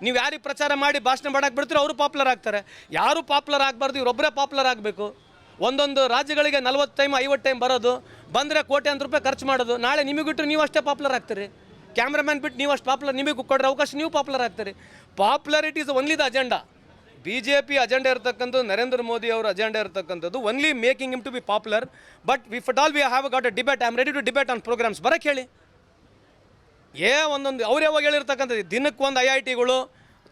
ನೀವು ಯಾರಿಗೆ ಪ್ರಚಾರ ಮಾಡಿ ಭಾಷಣ ಮಾಡಕ್ಕೆ ಬಿಡ್ತೀರೋ ಅವರು ಪಾಪ್ಯುಲರ್ ಆಗ್ತಾರೆ. ಯಾರು ಪಾಪ್ಯುಲರ್ ಆಗಬಾರ್ದು, ಇವರೊಬ್ಬರೇ ಪಾಪ್ಯುಲರ್ ಆಗಬೇಕು. ಒಂದೊಂದು ರಾಜ್ಯಗಳಿಗೆ 40 ಟೈಮ್ 50 ಟೈಮ್ ಬರೋದು, ಬಂದರೆ ಕೋಟ್ಯಾಂತರ ರೂಪಾಯಿ ಖರ್ಚು ಮಾಡೋದು. ನಾಳೆ ನಿಮಗೆ ಬಿಟ್ಟರೆ ನೀವು ಅಷ್ಟೇ ಪಾಪ್ಯುಲರ್ ಆಗ್ತೀರಿ. ಕ್ಯಾಮ್ರಾಮ್ಯಾನ್ ಬಿಟ್ಟು ನೀವು ಅಷ್ಟು ಪಾಪ್ಯುಲರ್, ನಿಮಗೆ ಕೊಡ್ರೆ ಅವಕಾಶ ನೀವು ಪಾಪ್ಯುಲರ್ ಆಗ್ತೀರಿ. Popularity is only the agenda. BJP agenda ಇರತಕ್ಕಂಥದ್ದು, ನರೇಂದ್ರ ಮೋದಿ ಅವರ ಅಜೆಂಡಾ ಇರತಕ್ಕಂಥದ್ದು only making him to be popular. But if at all we have got a debate, I am ready to debate on programmes. ಬರಕ್ಕೆ ಹೇಳಿ. ಒಂದೊಂದು ಅವ್ರು ಯಾವಾಗ ಹೇಳಿರ್ತಕ್ಕಂಥದ್ದು, ದಿನಕ್ಕೊಂದು IITಗಳು,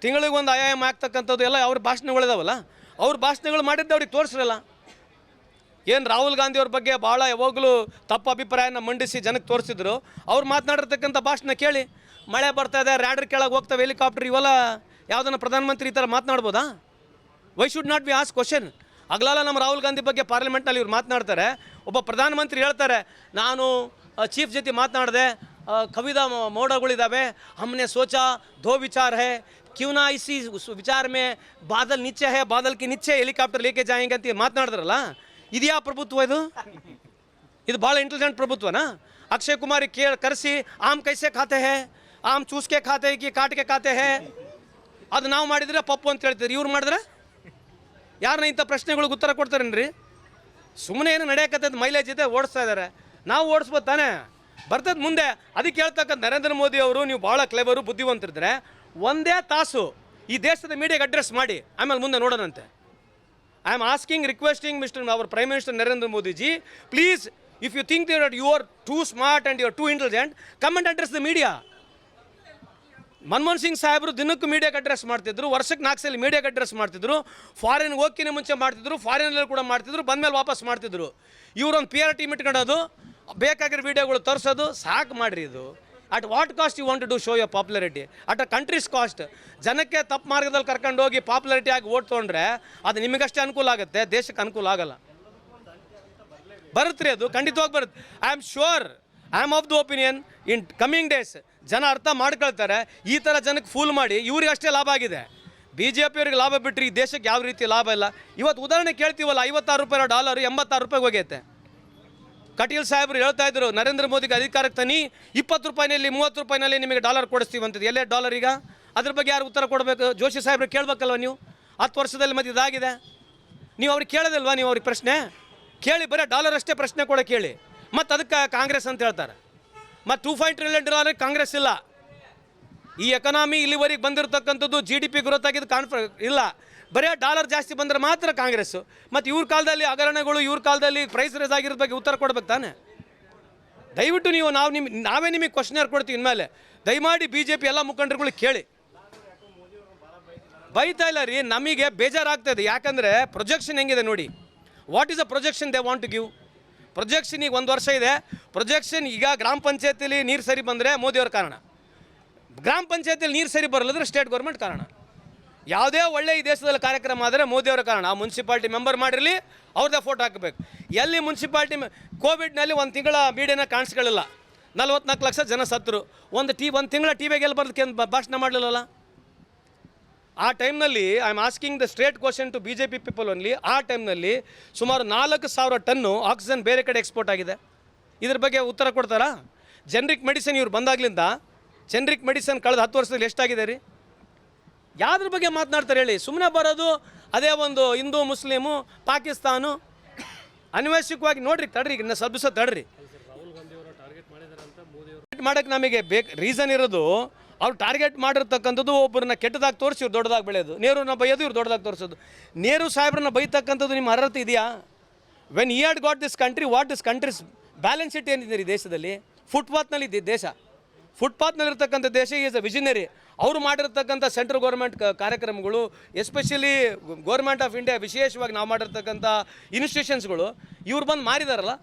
ತಿಂಗಳಿಗೊಂದು IIM ಆಗ್ತಕ್ಕಂಥದ್ದು ಎಲ್ಲ ಅವ್ರ ಭಾಷಣಗಳಿದಾವಲ್ಲ, ಅವ್ರ ಭಾಷಣಗಳು ಮಾಡಿದ್ದು ಅವ್ರಿಗೆ ತೋರಿಸ್ರಲ್ಲ. ಏನು ರಾಹುಲ್ ಗಾಂಧಿ ಅವ್ರ ಬಗ್ಗೆ ಭಾಳ ಯಾವಾಗಲೂ ತಪ್ಪು ಅಭಿಪ್ರಾಯನ ಮಂಡಿಸಿ ಜನಕ್ಕೆ ತೋರಿಸಿದ್ರು. ಅವ್ರು ಮಾತನಾಡಿರ್ತಕ್ಕಂಥ ಭಾಷಣ ಕೇಳಿ. ಮಳೆ ಬರ್ತಾ ಇದೆ, ರ್ಯಾಡರ್ ಕೆಳಗೆ ಹೋಗ್ತವೆ, ಹೆಲಿಕಾಪ್ಟರ್, ಇವೆಲ್ಲ ಯಾವುದನ್ನ ಪ್ರಧಾನಮಂತ್ರಿ ಈ ಥರ ಮಾತನಾಡ್ಬೋದಾ? Why should not be as question. ಅಗಲಾಲ ನಮ್ಮ ರಾಹುಲ್ ಗಾಂಧಿ ಬಗ್ಗೆ ಪಾರ್ಲಿಮೆಂಟ್ನಲ್ಲಿ ಇವ್ರು ಮಾತನಾಡ್ತಾರೆ. ಒಬ್ಬ ಪ್ರಧಾನಮಂತ್ರಿ ಹೇಳ್ತಾರೆ, ನಾನು ಚೀಫ್ ಜೊತೆ ಮಾತನಾಡಿದೆ, ಕವಿದ ಮೋಡಗಳಿದ್ದಾವೆ, हमने सोचा 2 विचार है, क्यों ना इसी विचार में बादल नीचे है, बादल के नीचे ಹೆಲಿಕಾಪ್ಟರ್ लेके जाएंगे ಅಂತ ಮಾತನಾಡಿದ್ರಲ್ಲ. ಇದ್ಯಾ ಪ್ರಭುತ್ವ ಇದು ಭಾಳ ಇಂಟೆಲಿಜೆಂಟ್ ಪ್ರಭುತ್ವನಾ? ಅಕ್ಷಯ್ ಕುಮಾರ್ ಕರೆಸಿ ಆಮ್ ಕೈಸೆ ಖಾತೆ ಹೇ, ಆಮ್ ಚೂಸ್ಕೆ ಖಾತೆ ಕಿ ಕಾಟ್ಕೆ ಖಾತೆ ಹೇ, ಅದು ನಾವು ಮಾಡಿದ್ರೆ ಪಪ್ಪು ಅಂತ ಹೇಳ್ತೀರಿ. ಇವ್ರು ಮಾಡಿದ್ರೆ ಯಾರನ್ನ ಇಂಥ ಪ್ರಶ್ನೆಗಳಿಗೆ ಉತ್ತರ ಕೊಡ್ತಾರೇನ್ರಿ? ಸುಮ್ಮನೆ ಏನು ನಡೆಯಕತ್ತದ ಮೈಲೇಜ್ ಇದೆ, ಓಡಿಸ್ತಾ ಇದ್ದಾರೆ. ನಾವು ಓಡಿಸ್ಬೋದು ತಾನೇ, ಬರ್ತದೆ ಮುಂದೆ. ಅದಕ್ಕೆ ಹೇಳ್ತಕ್ಕಂಥ ನರೇಂದ್ರ ಮೋದಿ ಅವರು, ನೀವು ಭಾಳ ಕ್ಲೇವರು, ಬುದ್ಧಿವಂತರಿದ್ರೆ ಒಂದೇ ತಾಸು ಈ ದೇಶದ ಮೀಡಿಯಾಗೆ ಅಡ್ರೆಸ್ ಮಾಡಿ, ಆಮೇಲೆ ಮುಂದೆ ನೋಡೋಣಂತೆ. I am asking, requesting our prime minister Narendra Modi ji, please, if you think that you are too smart and you are too intelligent, come and address the media. Manmohan Singh ಸಾಹೇಬರು ದಿನಕ್ಕೂ ಮೀಡಿಯಾಗೆ ಅಡ್ರೆಸ್ ಮಾಡ್ತಿದ್ರು, ವರ್ಷಕ್ಕೆ 4 ಸಲ ಮೀಡಿಯಾಗೆ ಅಡ್ರೆಸ್ ಮಾಡ್ತಿದ್ರು. ಫಾರಿನ್ಗೆ ಹೋಗ್ಕಿನ ಮುಂಚೆ ಮಾಡ್ತಿದ್ರು, ಫಾರಿನಲ್ಲಿ ಕೂಡ ಮಾಡ್ತಿದ್ರು, ಬಂದಮೇಲೆ ವಾಪಸ್ ಮಾಡ್ತಿದ್ರು. ಇವರೊಂದು PR ಟೀಮ್ ಇಟ್ಕೊಳ್ಳೋದು, ಬೇಕಾಗಿರೋ ವೀಡಿಯೋಗಳು ತರಿಸೋದು ಸಾಕು ಮಾಡಿರಿ. ಇದು at what cost you want to do show your popularity? At a countries cost. ಜನಕ್ಕೆ ತಪ್ಪು ಮಾರ್ಗದಲ್ಲಿ ಕರ್ಕೊಂಡು ಹೋಗಿ ಪಾಪ್ಯುಲಾರಿಟಿ ಆಗಿ ಓಟ್ ತೊಗೊಂಡ್ರೆ ಅದು ನಿಮಗಷ್ಟೇ ಅನುಕೂಲ ಆಗುತ್ತೆ, ದೇಶಕ್ಕೆ ಅನುಕೂಲ ಆಗಲ್ಲ. ಬರುತ್ತೆ ರೀ, ಅದು ಖಂಡಿತವಾಗಿ ಬರುತ್ತೆ. I am sure, I am of the opinion, in coming days ಜನ ಅರ್ಥ ಮಾಡ್ಕೊಳ್ತಾರೆ. ಈ ಥರ ಜನಕ್ಕೆ ಫೂಲ್ ಮಾಡಿ ಇವ್ರಿಗೆ ಅಷ್ಟೇ ಲಾಭ ಆಗಿದೆ. BJP ಅವ್ರಿಗೆ ಲಾಭ ಬಿಟ್ಟರೆ ಈ ದೇಶಕ್ಕೆ ಯಾವ ರೀತಿ ಲಾಭ ಇಲ್ಲ. ಇವತ್ತು ಉದಾಹರಣೆ ಕೇಳ್ತೀವಲ್ಲ, 56 ರೂಪಾಯಿ ಡಾಲರ್ 86 ರೂಪಾಯಿಗೆ ಹೋಗೈತೆ. ಕಟೀಲ್ ಸಾಹೇಬರು ಹೇಳ್ತಾ ಇದ್ರು, ನರೇಂದ್ರ ಮೋದಿಗೆ ಅಧಿಕಾರಕ್ಕೆ ತನ್ನಿ, 20 ರೂಪಾಯಿನಲ್ಲಿ 30 ರೂಪಾಯಿನಲ್ಲಿ ನಿಮಗೆ ಡಾಲರ್ ಕೊಡಿಸ್ತೀವಿ ಅಂತದ್ದು. ಎಲ್ಲೇ ಡಾಲರ್ ಈಗ? ಅದ್ರ ಬಗ್ಗೆ ಯಾರು ಉತ್ತರ ಕೊಡಬೇಕು? ಜೋಶಿ ಸಾಹೇಬ್ರು ಕೇಳಬೇಕಲ್ವ ನೀವು? 10 ವರ್ಷದಲ್ಲಿ ಮತ್ತೆ ಇದಾಗಿದೆ. ನೀವು ಅವ್ರಿಗೆ ಕೇಳೋದಿಲ್ವಾ? ನೀವು ಅವ್ರಿಗೆ ಪ್ರಶ್ನೆ ಕೇಳಿ, ಬರೀ ಡಾಲರ್ ಅಷ್ಟೇ ಪ್ರಶ್ನೆ ಕೊಡೋಕೆ ಹೇಳಿ. ಮತ್ತು ಅದಕ್ಕೆ ಕಾಂಗ್ರೆಸ್ ಅಂತ ಹೇಳ್ತಾರೆ. ಮತ್ತು $2.5 ಟ್ರಿಲಿಯನ್ ಕಾಂಗ್ರೆಸ್ ಇಲ್ಲ. ಈ ಎಕನಾಮಿ ಇಲ್ಲಿವರೆಗೆ ಬಂದಿರತಕ್ಕಂಥದ್ದು GDP ಗ್ರೋತ್ ಆಗಿದ್ದು ಇಲ್ಲ. ಬರೀ ಡಾಲರ್ ಜಾಸ್ತಿ ಬಂದರೆ ಮಾತ್ರ ಕಾಂಗ್ರೆಸ್ಸು. ಮತ್ತು ಇವ್ರ ಕಾಲದಲ್ಲಿ ಹಗರಣಗಳು, ಇವ್ರ ಕಾಲದಲ್ಲಿ ಪ್ರೈಸ್ ರೇಸ್ ಆಗಿರೋದ್ರ ಬಗ್ಗೆ ಉತ್ತರ ಕೊಡ್ಬೇಕು ತಾನೆ. ದಯವಿಟ್ಟು ನೀವು ನಾವೇ ನಿಮಗೆ ಕ್ವಶನರ್ ಕೊಡ್ತೀವಿ ಇನ್ಮೇಲೆ. ದಯಮಾಡಿ BJP ಎಲ್ಲ ಮುಖಂಡರುಗಳಿಗೆ ಕೇಳಿ. ಬೈತಾ ಇಲ್ಲ ರೀ, ನಮಗೆ ಬೇಜಾರಾಗ್ತದೆ. ಯಾಕಂದರೆ ಪ್ರೊಜೆಕ್ಷನ್ ಹೆಂಗಿದೆ ನೋಡಿ. What is a projection they want to give? Projection ಈಗ 1 ವರ್ಷ ಇದೆ. ಪ್ರೊಜೆಕ್ಷನ್ ಈಗ ಗ್ರಾಮ ಪಂಚಾಯತಿಲಿ ನೀರು ಸರಿ ಬಂದರೆ ಮೋದಿಯವ್ರ ಕಾರಣ, ಗ್ರಾಮ ಪಂಚಾಯತಿಲಿ ನೀರು ಸರಿ ಬರಲ್ಲಂದ್ರೆ ಸ್ಟೇಟ್ ಗೌರ್ಮೆಂಟ್ ಕಾರಣ. ಯಾವುದೇ ಒಳ್ಳೆ ಈ ದೇಶದಲ್ಲಿ ಕಾರ್ಯಕ್ರಮ ಆದರೆ ಮೋದಿಯವರ ಕಾರಣ. ಆ ಮುನ್ಸಿಪಾಲ್ಟಿ ಮೆಂಬರ್ ಮಾಡಿರಲಿ, ಅವ್ರದ್ದೇ ಫೋಟೋ ಹಾಕಬೇಕು. ಎಲ್ಲಿ ಮುನ್ಸಿಪಾಲ್ಟಿ ಕೋವಿಡ್ನಲ್ಲಿ 1 ತಿಂಗಳ ಮೀಡಿಯಾನ ಕಾಣಿಸ್ಕೊಳ್ಳಿಲ್ಲ, 44 ಲಕ್ಷ ಜನ ಸತ್ತರು. ಒಂದು ತಿಂಗಳ TVಗೆ ಎಲ್ಲಿ ಬರೋದಕ್ಕೆ ಭಾಷಣ ಮಾಡಲಿಲ್ಲಲ್ಲ. ಆ ಟೈಮ್ನಲ್ಲಿ I am asking the straight question to BJP people only. ಆ ಟೈಮ್ನಲ್ಲಿ ಸುಮಾರು 4,000 ಟನ್ನು ಆಕ್ಸಿಜನ್ ಬೇರೆ ಕಡೆ ಎಕ್ಸ್ಪೋರ್ಟ್ ಆಗಿದೆ. ಇದ್ರ ಬಗ್ಗೆ ಉತ್ತರ ಕೊಡ್ತಾರಾ? ಜೆನ್ರಿಕ್ ಮೆಡಿಸಿನ್ ಇವ್ರು ಬಂದಾಗಲಿಂದ ಜೆನ್ರಿಕ್ ಮೆಡಿಸಿನ್ ಕಳೆದ 10 ವರ್ಷದಲ್ಲಿ ಎಷ್ಟಾಗಿದೆ ರೀ? ಯಾವುದ್ರ ಬಗ್ಗೆ ಮಾತನಾಡ್ತಾರೆ ಹೇಳಿ? ಸುಮ್ಮನೆ ಬರೋದು ಅದೇ ಒಂದು ಹಿಂದೂ ಮುಸ್ಲಿಮು ಪಾಕಿಸ್ತಾನು. ಅನ್ವೇಷಕವಾಗಿ ನೋಡ್ರಿ, ತಡ್ರಿ, ಇನ್ನು ಸ್ವಲ್ಪ ತಡ್ರಿ. ಮಾಡೋಕ್ಕೆ ನಮಗೆ ರೀಸನ್ ಇರೋದು, ಅವ್ರು ಟಾರ್ಗೆಟ್ ಮಾಡಿರ್ತಕ್ಕಂಥದ್ದು ಒಬ್ಬರನ್ನ ಕೆಟ್ಟದಾಗಿ ತೋರಿಸಿ ಇವ್ರು ದೊಡ್ಡದಾಗಿ ಬೆಳೆಯೋದು. ನೇರುನ ಬೈಯೋದು, ಇವ್ರು ದೊಡ್ಡದಾಗಿ ತೋರಿಸೋದು. ನೆಹರು ಸಾಹೇಬ್ರನ್ನ ಬೈತಕ್ಕಂಥದ್ದು ನಿಮ್ಮ ಅರ್ಹತೆ ಇದೆಯಾ? When he had got this country, what this countries balance sheet ಏನಿದೆ ರೀ ದೇಶದಲ್ಲಿ? ಫುಟ್ಪಾತ್ನಲ್ಲಿ ದೇಶ, ಫುಟ್ಪಾತ್ನಲ್ಲಿರ್ತಕ್ಕಂಥ ದೇಶ ಈಸ್ ಅ ವಿಷನರಿ. ಅವರು ಮಾಡಿರ್ತಕ್ಕಂಥ ಸೆಂಟ್ರಲ್ ಗೌರ್ಮೆಂಟ್ ಕಾರ್ಯಕ್ರಮಗಳು, ಎಸ್ಪೆಷಲಿ ಗೌರ್ಮೆಂಟ್ ಆಫ್ ಇಂಡಿಯಾ ವಿಶೇಷವಾಗಿ ನಾವು ಮಾಡಿರ್ತಕ್ಕಂಥ ಇನ್ಸ್ಟಿಟ್ಯೂಷನ್ಸ್ಗಳು ಇವ್ರು ಬಂದು ಮಾರಿದಾರಲ್ಲ.